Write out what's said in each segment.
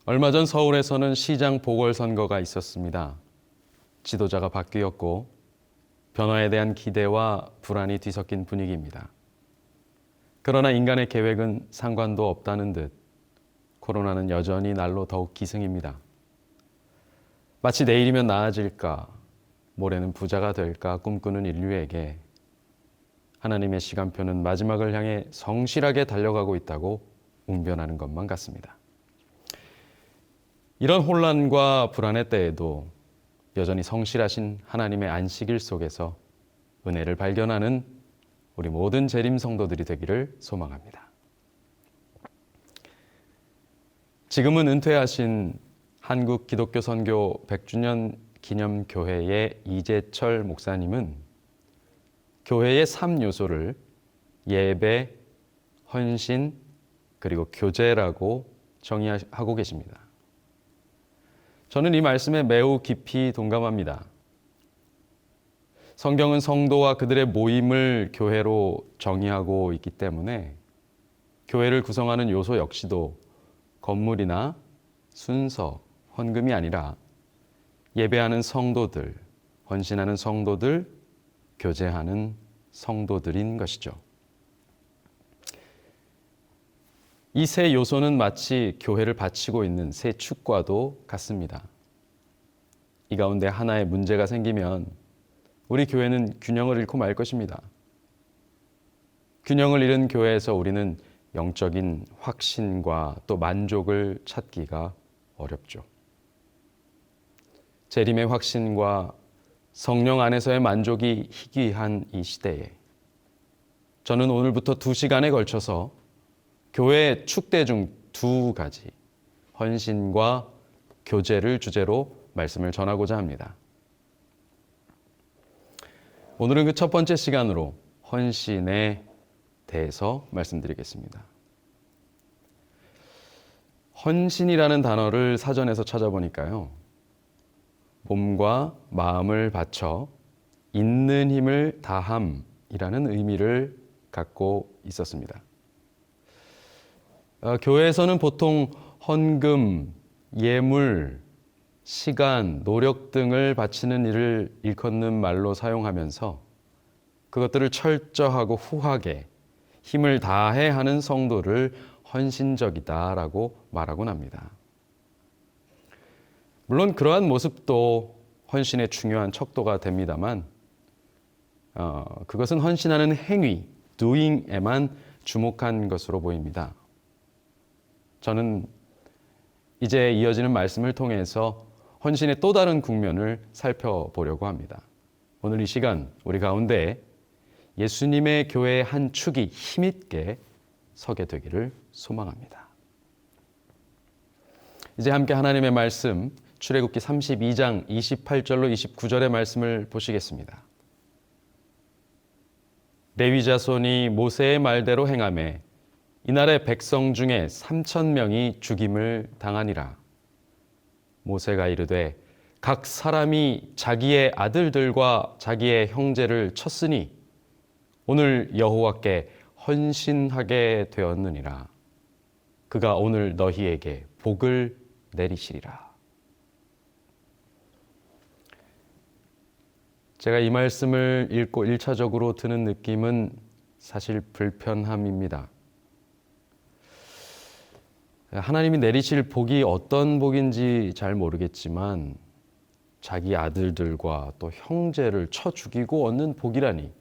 얼마 전 서울에서는 시장 보궐선거가 있었습니다. 지도자가 바뀌었고 변화에 대한 기대와 불안이 뒤섞인 분위기입니다. 그러나 인간의 계획은 상관도 없다는 듯 코로나는 여전히 날로 더욱 기승입니다. 마치 내일이면 나아질까, 모레는 부자가 될까 꿈꾸는 인류에게 하나님의 시간표는 마지막을 향해 성실하게 달려가고 있다고 웅변하는 것만 같습니다. 이런 혼란과 불안의 때에도 여전히 성실하신 하나님의 안식일 속에서 은혜를 발견하는 우리 모든 재림 성도들이 되기를 소망합니다. 지금은 은퇴하신 한국 기독교 선교 100주년 기념교회의 이재철 목사님은 교회의 3요소를 예배, 헌신, 그리고 교제라고 정의하고 계십니다. 저는 이 말씀에 매우 깊이 동감합니다. 성경은 성도와 그들의 모임을 교회로 정의하고 있기 때문에 교회를 구성하는 요소 역시도 건물이나 순서, 헌금이 아니라 예배하는 성도들, 헌신하는 성도들, 교제하는 성도들인 것이죠. 이 세 요소는 마치 교회를 바치고 있는 세 축과도 같습니다. 이 가운데 하나의 문제가 생기면 우리 교회는 균형을 잃고 말 것입니다. 균형을 잃은 교회에서 우리는 영적인 확신과 또 만족을 찾기가 어렵죠. 재림의 확신과 성령 안에서의 만족이 희귀한 이 시대에 저는 오늘부터 2시간에 걸쳐서 교회의 축대 중 2가지, 헌신과 교제를 주제로 말씀을 전하고자 합니다. 오늘은 그 첫 번째 시간으로 헌신에 대해서 말씀드리겠습니다. 헌신이라는 단어를 사전에서 찾아보니까요, 몸과 마음을 바쳐 있는 힘을 다함이라는 의미를 갖고 있었습니다. 교회에서는 보통 헌금, 예물, 시간, 노력 등을 바치는 일을 일컫는 말로 사용하면서 그것들을 철저하고 후하게 힘을 다해 하는 성도를 헌신적이다라고 말하곤 합니다. 물론 그러한 모습도 헌신의 중요한 척도가 됩니다만 그것은 헌신하는 행위, doing에만 주목한 것으로 보입니다. 저는 이제 이어지는 말씀을 통해서 헌신의 또 다른 국면을 살펴보려고 합니다. 오늘 이 시간 우리 가운데 예수님의 교회의 한 축이 힘있게 서게 되기를 소망합니다. 이제 함께 하나님의 말씀 출애굽기 32장 28절로 29절의 말씀을 보시겠습니다. 레위 자손이 모세의 말대로 행하매 이날에 백성 중에 3,000명이 죽임을 당하니라. 모세가 이르되 각 사람이 자기의 아들들과 자기의 형제를 쳤으니 오늘 여호와께 헌신하게 되었느니라. 그가 오늘 너희에게 복을 내리시리라. 제가 이 말씀을 읽고 1차적으로 드는 느낌은 사실 불편함입니다. 하나님이 내리실 복이 어떤 복인지 잘 모르겠지만 자기 아들들과 또 형제를 쳐 죽이고 얻는 복이라니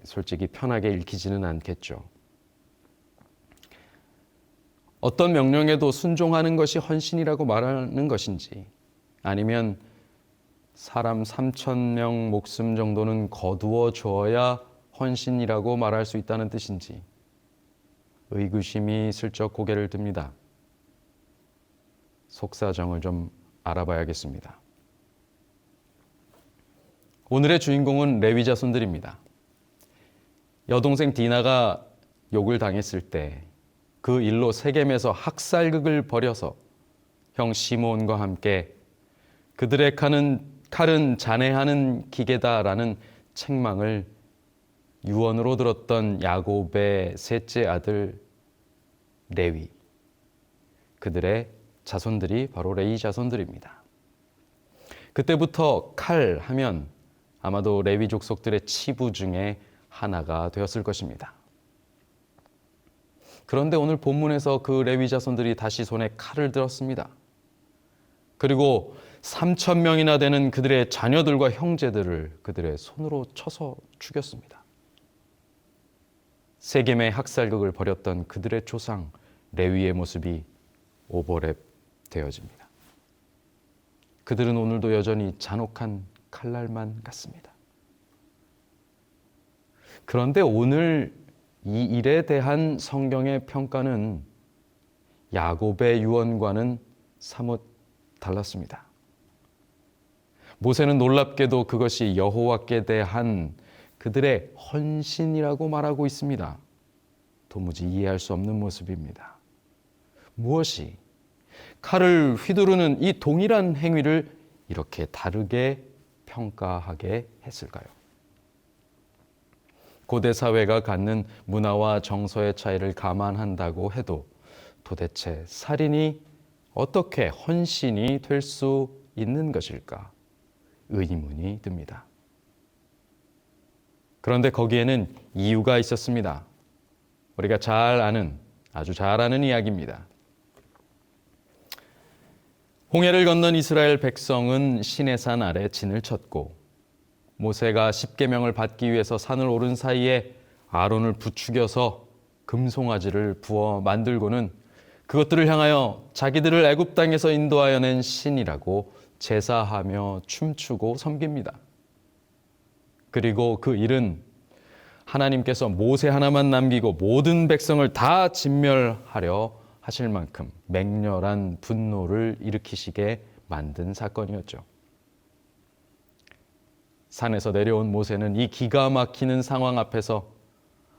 솔직히 편하게 읽히지는 않겠죠. 어떤 명령에도 순종하는 것이 헌신이라고 말하는 것인지 아니면 사람 3,000명 목숨 정도는 거두어 주어야 헌신이라고 말할 수 있다는 뜻인지 의구심이 슬쩍 고개를 듭니다. 속사정을 좀 알아봐야겠습니다. 오늘의 주인공은 레위 자손들입니다. 여동생 디나가 욕을 당했을 때 그 일로 세겜에서 학살극을 벌여서 형 시몬과 함께 그들의 칼은 잔해하는 기계다라는 책망을 유언으로 들었던 야곱의 셋째 아들 레위, 그들의 자손들이 바로 레위 자손들입니다. 그때부터 칼 하면 아마도 레위 족속들의 치부 중에 하나가 되었을 것입니다. 그런데 오늘 본문에서 그 레위 자손들이 다시 손에 칼을 들었습니다. 그리고 3,000명이나 되는 그들의 자녀들과 형제들을 그들의 손으로 쳐서 죽였습니다. 세겜의 학살극을 벌였던 그들의 조상 레위의 모습이 오버랩 되어집니다. 그들은 오늘도 여전히 잔혹한 칼날만 같습니다. 그런데 오늘 이 일에 대한 성경의 평가는 야곱의 유언과는 사뭇 달랐습니다. 모세는 놀랍게도 그것이 여호와께 대한 그들의 헌신이라고 말하고 있습니다. 도무지 이해할 수 없는 모습입니다. 무엇이 칼을 휘두르는 이 동일한 행위를 이렇게 다르게 평가하게 했을까요? 고대 사회가 갖는 문화와 정서의 차이를 감안한다고 해도 도대체 살인이 어떻게 헌신이 될 수 있는 것일까? 의문이 듭니다. 그런데 거기에는 이유가 있었습니다. 우리가 아주 잘 아는 이야기입니다. 홍해를 건넌 이스라엘 백성은 시내산 아래 진을 쳤고 모세가 십계명을 받기 위해서 산을 오른 사이에 아론을 부추겨서 금송아지를 부어 만들고는 그것들을 향하여 자기들을 애굽 땅에서 인도하여 낸 신이라고 제사하며 춤추고 섬깁니다. 그리고 그 일은 하나님께서 모세 하나만 남기고 모든 백성을 다 진멸하려 하실 만큼 맹렬한 분노를 일으키시게 만든 사건이었죠. 산에서 내려온 모세는 이 기가 막히는 상황 앞에서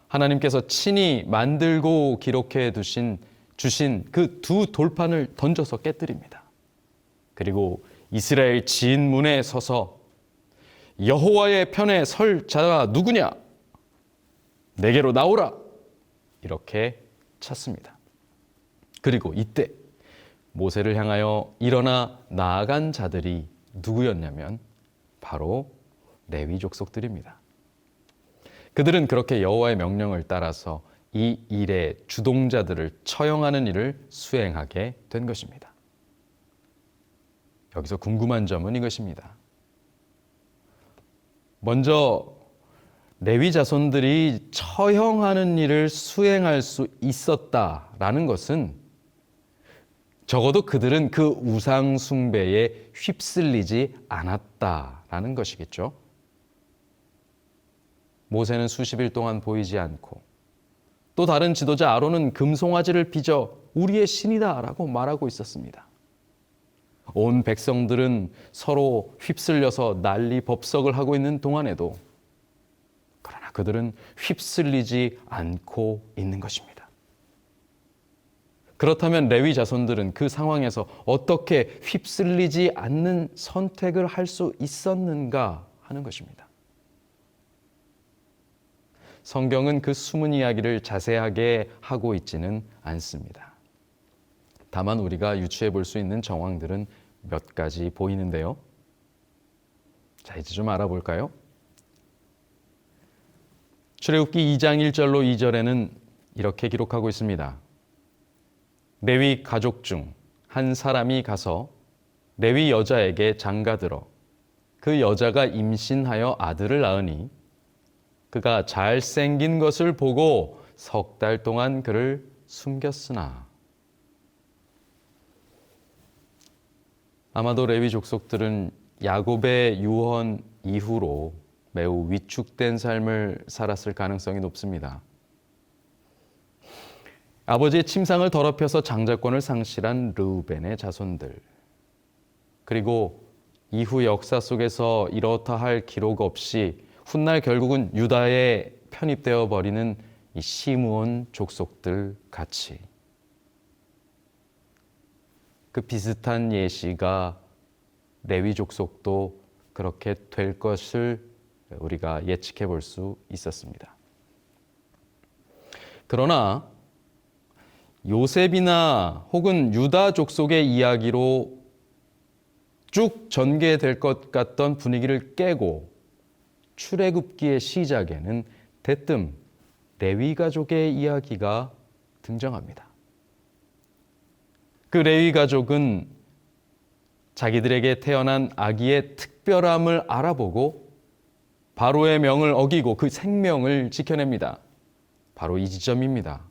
하나님께서 친히 만들고 기록해 주신 그 두 돌판을 던져서 깨뜨립니다. 그리고 이스라엘 진문에 서서 여호와의 편에 설 자가 누구냐? 내게로 나오라! 이렇게 찼습니다. 그리고 이때 모세를 향하여 일어나 나아간 자들이 누구였냐면 바로 레위 족속들입니다. 그들은 그렇게 여호와의 명령을 따라서 이 일의 주동자들을 처형하는 일을 수행하게 된 것입니다. 여기서 궁금한 점은 이것입니다. 먼저 레위 자손들이 처형하는 일을 수행할 수 있었다라는 것은 적어도 그들은 그 우상 숭배에 휩쓸리지 않았다라는 것이겠죠. 모세는 수십 일 동안 보이지 않고 또 다른 지도자 아론은 금송아지를 빚어 우리의 신이다라고 말하고 있었습니다. 온 백성들은 서로 휩쓸려서 난리 법석을 하고 있는 동안에도 그러나 그들은 휩쓸리지 않고 있는 것입니다. 그렇다면 레위 자손들은 그 상황에서 어떻게 휩쓸리지 않는 선택을 할 수 있었는가 하는 것입니다. 성경은 그 숨은 이야기를 자세하게 하고 있지는 않습니다. 다만 우리가 유추해 볼 수 있는 정황들은 몇 가지 보이는데요. 자, 이제 좀 알아볼까요? 출애굽기 2장 1절로 2절에는 이렇게 기록하고 있습니다. 레위 가족 중 한 사람이 가서 레위 여자에게 장가들어 그 여자가 임신하여 아들을 낳으니 그가 잘생긴 것을 보고 석 달 동안 그를 숨겼으나 아마도 레위 족속들은 야곱의 유언 이후로 매우 위축된 삶을 살았을 가능성이 높습니다. 아버지의 침상을 더럽혀서 장자권을 상실한 르우벤의 자손들, 그리고 이후 역사 속에서 이렇다 할 기록 없이 훗날 결국은 유다에 편입되어 버리는 이 시므온 족속들 같이 그 비슷한 예시가 레위 족속도 그렇게 될 것을 우리가 예측해 볼 수 있었습니다. 그러나 요셉이나 혹은 유다 족속의 이야기로 쭉 전개될 것 같던 분위기를 깨고 출애굽기의 시작에는 대뜸 레위 가족의 이야기가 등장합니다. 그 레위 가족은 자기들에게 태어난 아기의 특별함을 알아보고 바로의 명을 어기고 그 생명을 지켜냅니다. 바로 이 지점입니다.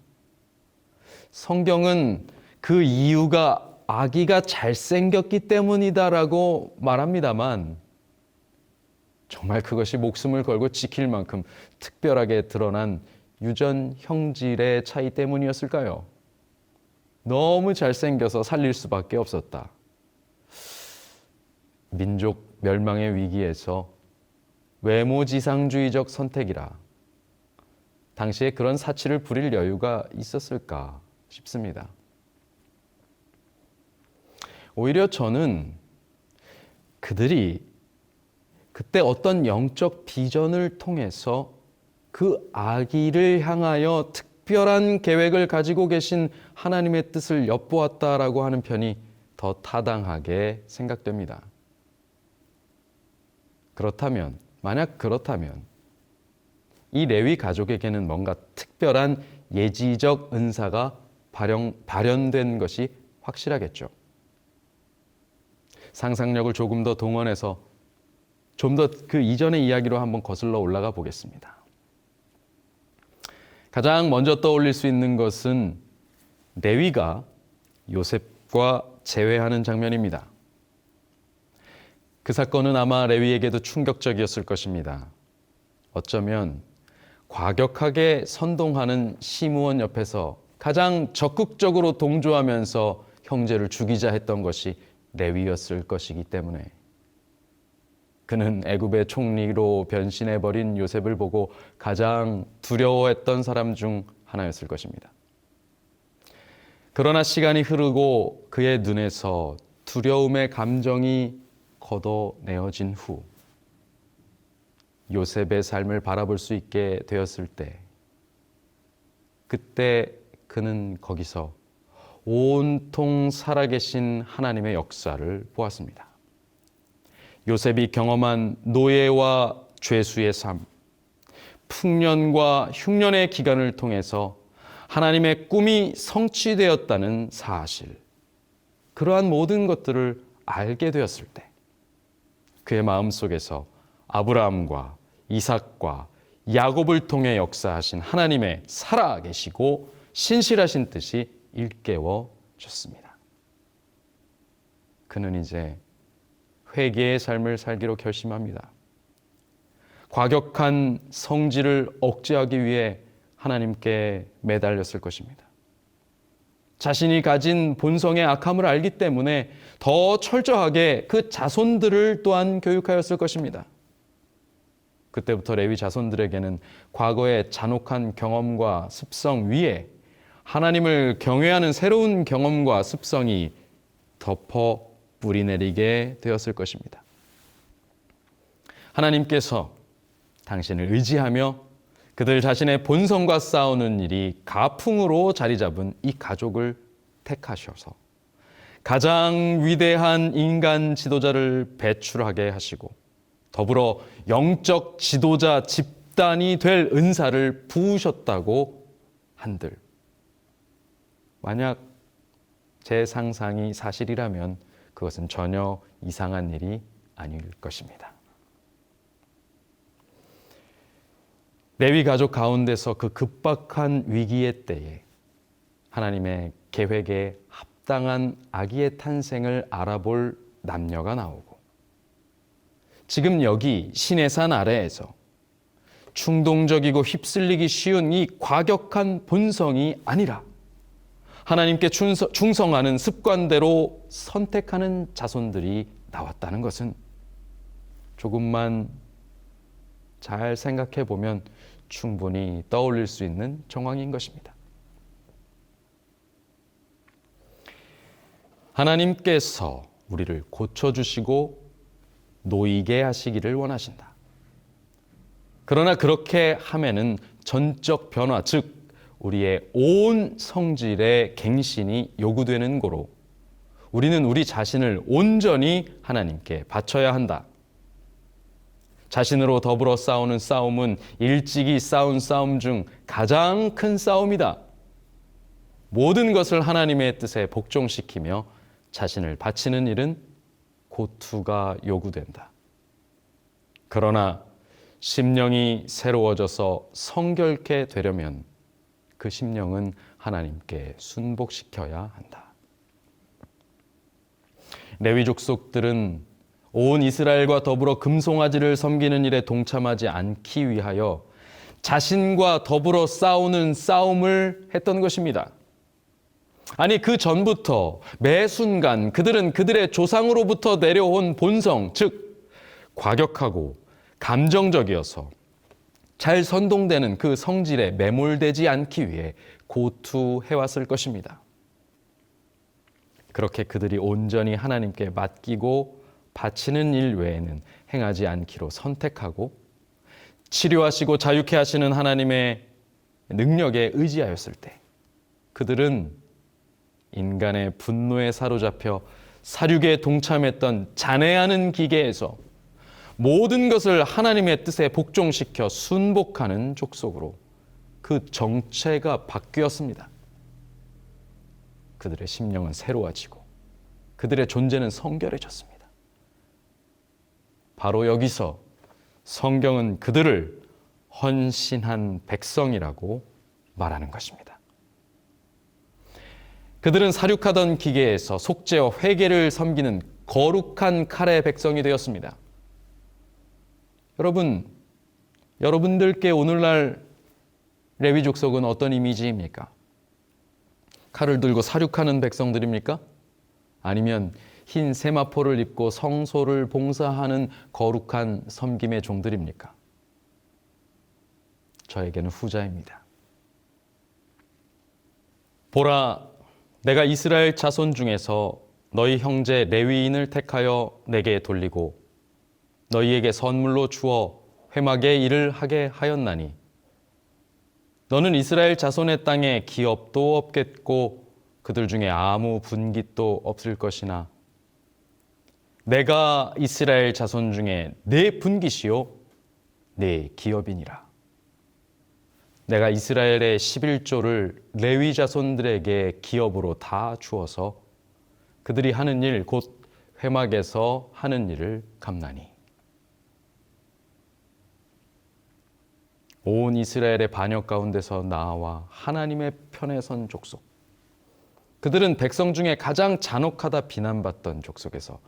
성경은 그 이유가 아기가 잘생겼기 때문이다라고 말합니다만 정말 그것이 목숨을 걸고 지킬 만큼 특별하게 드러난 유전 형질의 차이 때문이었을까요? 너무 잘생겨서 살릴 수밖에 없었다. 민족 멸망의 위기에서 외모지상주의적 선택이라 당시에 그런 사치를 부릴 여유가 있었을까 싶습니다. 오히려 저는 그들이 그때 어떤 영적 비전을 통해서 그 아기를 향하여 특별한 계획을 가지고 계신 하나님의 뜻을 엿보았다라고 하는 편이 더 타당하게 생각됩니다. 그렇다면, 만약 그렇다면 이 레위 가족에게는 뭔가 특별한 예지적 은사가 발현된 것이 확실하겠죠. 상상력을 조금 더 동원해서 좀 더 그 이전의 이야기로 한번 거슬러 올라가 보겠습니다. 가장 먼저 떠올릴 수 있는 것은 레위가 요셉과 재회하는 장면입니다. 그 사건은 아마 레위에게도 충격적이었을 것입니다. 어쩌면 과격하게 선동하는 시므온 옆에서 가장 적극적으로 동조하면서 형제를 죽이자 했던 것이 레위였을 것이기 때문에 그는 애굽의 총리로 변신해버린 요셉을 보고 가장 두려워했던 사람 중 하나였을 것입니다. 그러나 시간이 흐르고 그의 눈에서 두려움의 감정이 걷어내어진 후 요셉의 삶을 바라볼 수 있게 되었을 때 그때 그는 거기서 온통 살아계신 하나님의 역사를 보았습니다. 요셉이 경험한 노예와 죄수의 삶, 풍년과 흉년의 기간을 통해서 하나님의 꿈이 성취되었다는 사실, 그러한 모든 것들을 알게 되었을 때 그의 마음속에서 아브라함과 이삭과 야곱을 통해 역사하신 하나님의 살아계시고 신실하신 뜻이 일깨워졌습니다. 그는 이제 회개의 삶을 살기로 결심합니다. 과격한 성질을 억제하기 위해 하나님께 매달렸을 것입니다. 자신이 가진 본성의 악함을 알기 때문에 더 철저하게 그 자손들을 또한 교육하였을 것입니다. 그때부터 레위 자손들에게는 과거의 잔혹한 경험과 습성 위에 하나님을 경외하는 새로운 경험과 습성이 덮어 뿌리내리게 되었을 것입니다. 하나님께서 당신을 의지하며 그들 자신의 본성과 싸우는 일이 가풍으로 자리 잡은 이 가족을 택하셔서 가장 위대한 인간 지도자를 배출하게 하시고 더불어 영적 지도자 집단이 될 은사를 부으셨다고 한들 만약 제 상상이 사실이라면 그것은 전혀 이상한 일이 아닐 것입니다. 레위 가족 가운데서 그 급박한 위기의 때에 하나님의 계획에 합당한 아기의 탄생을 알아볼 남녀가 나오고 지금 여기 시내산 아래에서 충동적이고 휩쓸리기 쉬운 이 과격한 본성이 아니라 하나님께 충성하는 습관대로 선택하는 자손들이 나왔다는 것은 조금만 잘 생각해 보면 충분히 떠올릴 수 있는 정황인 것입니다. 하나님께서 우리를 고쳐주시고 놓이게 하시기를 원하신다. 그러나 그렇게 함에는 전적 변화, 즉 우리의 온 성질의 갱신이 요구되는 고로 우리는 우리 자신을 온전히 하나님께 바쳐야 한다. 자신으로 더불어 싸우는 싸움은 일찍이 싸운 싸움 중 가장 큰 싸움이다. 모든 것을 하나님의 뜻에 복종시키며 자신을 바치는 일은 고투가 요구된다. 그러나 심령이 새로워져서 성결케 되려면 그 심령은 하나님께 순복시켜야 한다. 레위 족속들은 온 이스라엘과 더불어 금송아지를 섬기는 일에 동참하지 않기 위하여 자신과 더불어 싸우는 싸움을 했던 것입니다. 아니, 그 전부터 매 순간 그들은 그들의 조상으로부터 내려온 본성, 즉 과격하고 감정적이어서 잘 선동되는 그 성질에 매몰되지 않기 위해 고투해왔을 것입니다. 그렇게 그들이 온전히 하나님께 맡기고 바치는 일 외에는 행하지 않기로 선택하고 치료하시고 자유케 하시는 하나님의 능력에 의지하였을 때 그들은 인간의 분노에 사로잡혀 사륙에 동참했던 잔해하는 기계에서 모든 것을 하나님의 뜻에 복종시켜 순복하는 족속으로 그 정체가 바뀌었습니다. 그들의 심령은 새로워지고 그들의 존재는 성결해졌습니다. 바로 여기서 성경은 그들을 헌신한 백성이라고 말하는 것입니다. 그들은 사륙하던 기계에서 속죄와 회개를 섬기는 거룩한 칼의 백성이 되었습니다. 여러분들께 오늘날 레위 족속은 어떤 이미지입니까? 칼을 들고 사륙하는 백성들입니까? 아니면 흰 세마포를 입고 성소를 봉사하는 거룩한 섬김의 종들입니까? 저에게는 후자입니다. 보라, 내가 이스라엘 자손 중에서 너희 형제 레위인을 택하여 내게 돌리고 너희에게 선물로 주어 회막의 일을 하게 하였나니 너는 이스라엘 자손의 땅에 기업도 없겠고 그들 중에 아무 분깃도 없을 것이나 내가 이스라엘 자손 중에 내 분깃이요 내 기업이니라. 내가 이스라엘의 11조를 레위 자손들에게 기업으로 다 주어서 그들이 하는 일 곧 회막에서 하는 일을 갚나니. 온 이스라엘의 반역 가운데서 나와 하나님의 편에 선 족속. 그들은 백성 중에 가장 잔혹하다 비난받던 족속에서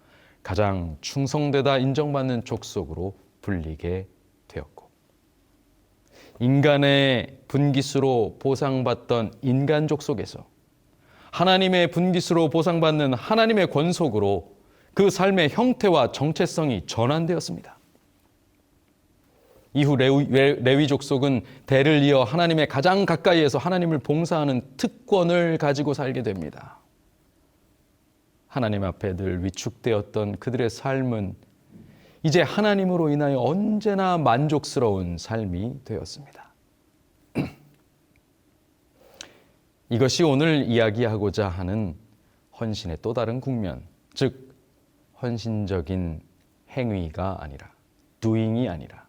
가장 충성되다 인정받는 족속으로 불리게 되었고, 인간의 분깃으로 보상받던 인간 족속에서 하나님의 분깃으로 보상받는 하나님의 권속으로 그 삶의 형태와 정체성이 전환되었습니다. 이후 레위 족속은 대를 이어 하나님의 가장 가까이에서 하나님을 봉사하는 특권을 가지고 살게 됩니다. 하나님 앞에 늘 위축되었던 그들의 삶은 이제 하나님으로 인하여 언제나 만족스러운 삶이 되었습니다. 이것이 오늘 이야기하고자 하는 헌신의 또 다른 국면, 즉 헌신적인 행위가 아니라, doing이 아니라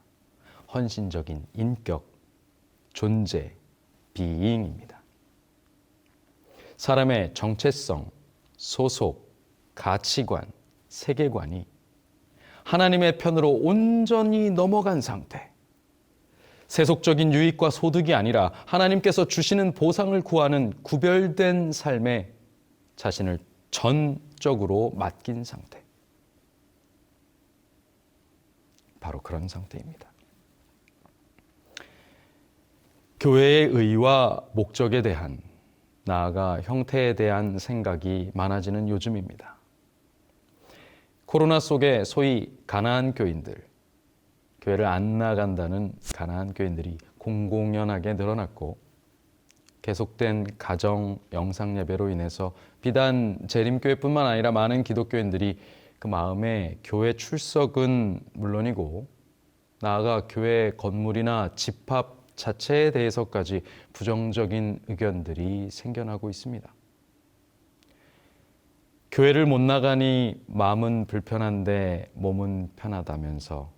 헌신적인 인격, 존재, being입니다. 사람의 정체성, 소속, 가치관, 세계관이 하나님의 편으로 온전히 넘어간 상태, 세속적인 유익과 소득이 아니라 하나님께서 주시는 보상을 구하는 구별된 삶에 자신을 전적으로 맡긴 상태, 바로 그런 상태입니다. 교회의 의와 목적에 대한, 나아가 형태에 대한 생각이 많아지는 요즘입니다. 코로나 속에 소위 가나안 교인들, 교회를 안 나간다는 가나안 교인들이 공공연하게 늘어났고, 계속된 가정 영상 예배로 인해서 비단 재림교회뿐만 아니라 많은 기독교인들이 그 마음에 교회 출석은 물론이고 나아가 교회 건물이나 집합 자체에 대해서까지 부정적인 의견들이 생겨나고 있습니다. 교회를 못 나가니 마음은 불편한데 몸은 편하다면서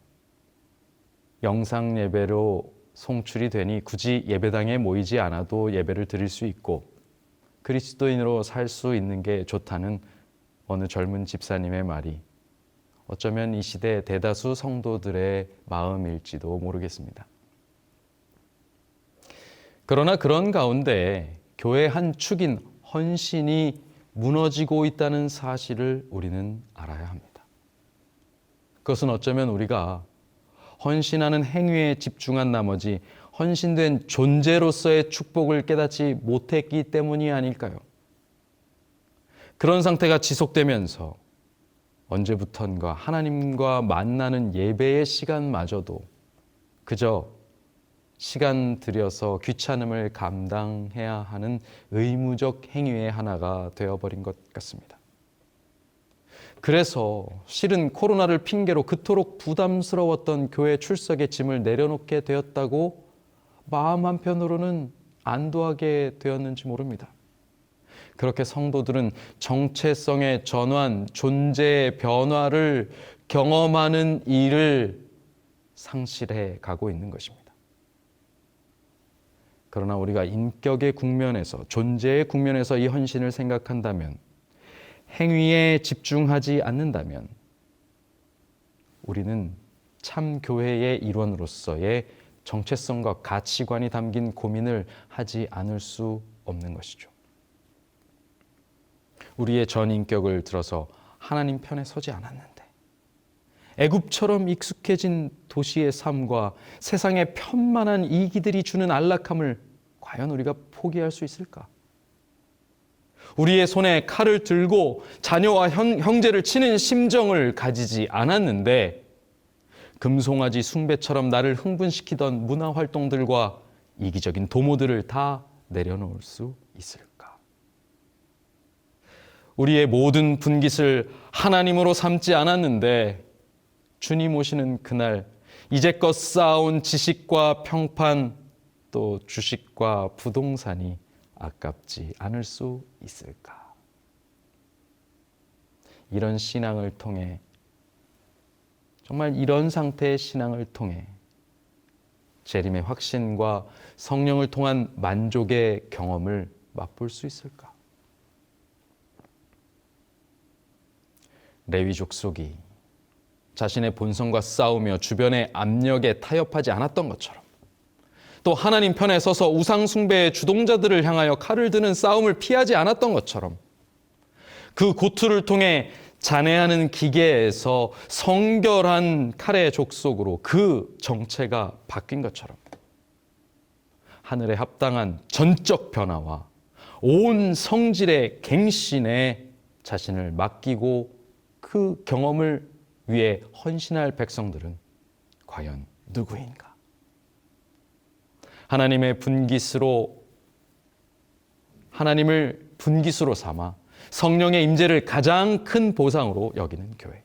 영상 예배로 송출이 되니 굳이 예배당에 모이지 않아도 예배를 드릴 수 있고 그리스도인으로 살 수 있는 게 좋다는 어느 젊은 집사님의 말이 어쩌면 이 시대 대다수 성도들의 마음일지도 모르겠습니다. 그러나 그런 가운데 교회의 한 축인 헌신이 무너지고 있다는 사실을 우리는 알아야 합니다. 그것은 어쩌면 우리가 헌신하는 행위에 집중한 나머지 헌신된 존재로서의 축복을 깨닫지 못했기 때문이 아닐까요? 그런 상태가 지속되면서 언제부턴가 하나님과 만나는 예배의 시간마저도 그저 시간 들여서 귀찮음을 감당해야 하는 의무적 행위의 하나가 되어버린 것 같습니다. 그래서 실은 코로나를 핑계로 그토록 부담스러웠던 교회 출석의 짐을 내려놓게 되었다고 마음 한편으로는 안도하게 되었는지 모릅니다. 그렇게 성도들은 정체성의 전환, 존재의 변화를 경험하는 일을 상실해 가고 있는 것입니다. 그러나 우리가 인격의 국면에서, 존재의 국면에서 이 헌신을 생각한다면, 행위에 집중하지 않는다면 우리는 참 교회의 일원으로서의 정체성과 가치관이 담긴 고민을 하지 않을 수 없는 것이죠. 우리의 전 인격을 들어서 하나님 편에 서지 않았는데 애굽처럼 익숙해진 도시의 삶과 세상의 편만한 이기들이 주는 안락함을 과연 우리가 포기할 수 있을까? 우리의 손에 칼을 들고 자녀와 형제를 치는 심정을 가지지 않았는데 금송아지 숭배처럼 나를 흥분시키던 문화활동들과 이기적인 도모들을 다 내려놓을 수 있을까? 우리의 모든 분깃을 하나님으로 삼지 않았는데 주님 오시는 그날 이제껏 쌓아온 지식과 평판 또 주식과 부동산이 아깝지 않을 수 있을까? 이런 신앙을 통해 정말 이런 상태의 신앙을 통해 재림의 확신과 성령을 통한 만족의 경험을 맛볼 수 있을까? 레위 족속이 자신의 본성과 싸우며 주변의 압력에 타협하지 않았던 것처럼 또 하나님 편에 서서 우상 숭배의 주동자들을 향하여 칼을 드는 싸움을 피하지 않았던 것처럼 그 고투를 통해 잔해하는 기계에서 성결한 칼의 족속으로 그 정체가 바뀐 것처럼 하늘에 합당한 전적 변화와 온 성질의 갱신에 자신을 맡기고 그 경험을 위해 헌신할 백성들은 과연 누구인가? 하나님을 분깃으로 삼아 성령의 임재를 가장 큰 보상으로 여기는 교회.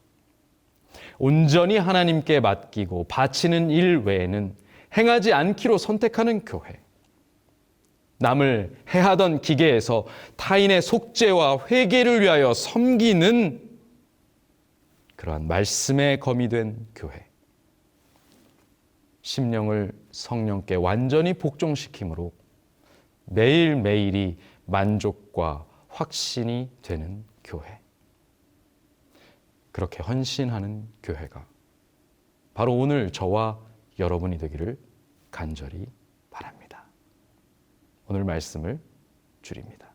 온전히 하나님께 맡기고 바치는 일 외에는 행하지 않기로 선택하는 교회. 남을 해하던 기계에서 타인의 속죄와 회개를 위하여 섬기는 그러한 말씀에 검이 된 교회. 심령을 성령께 완전히 복종시킴으로 매일매일이 만족과 확신이 되는 교회. 그렇게 헌신하는 교회가 바로 오늘 저와 여러분이 되기를 간절히 바랍니다. 오늘 말씀을 줄입니다.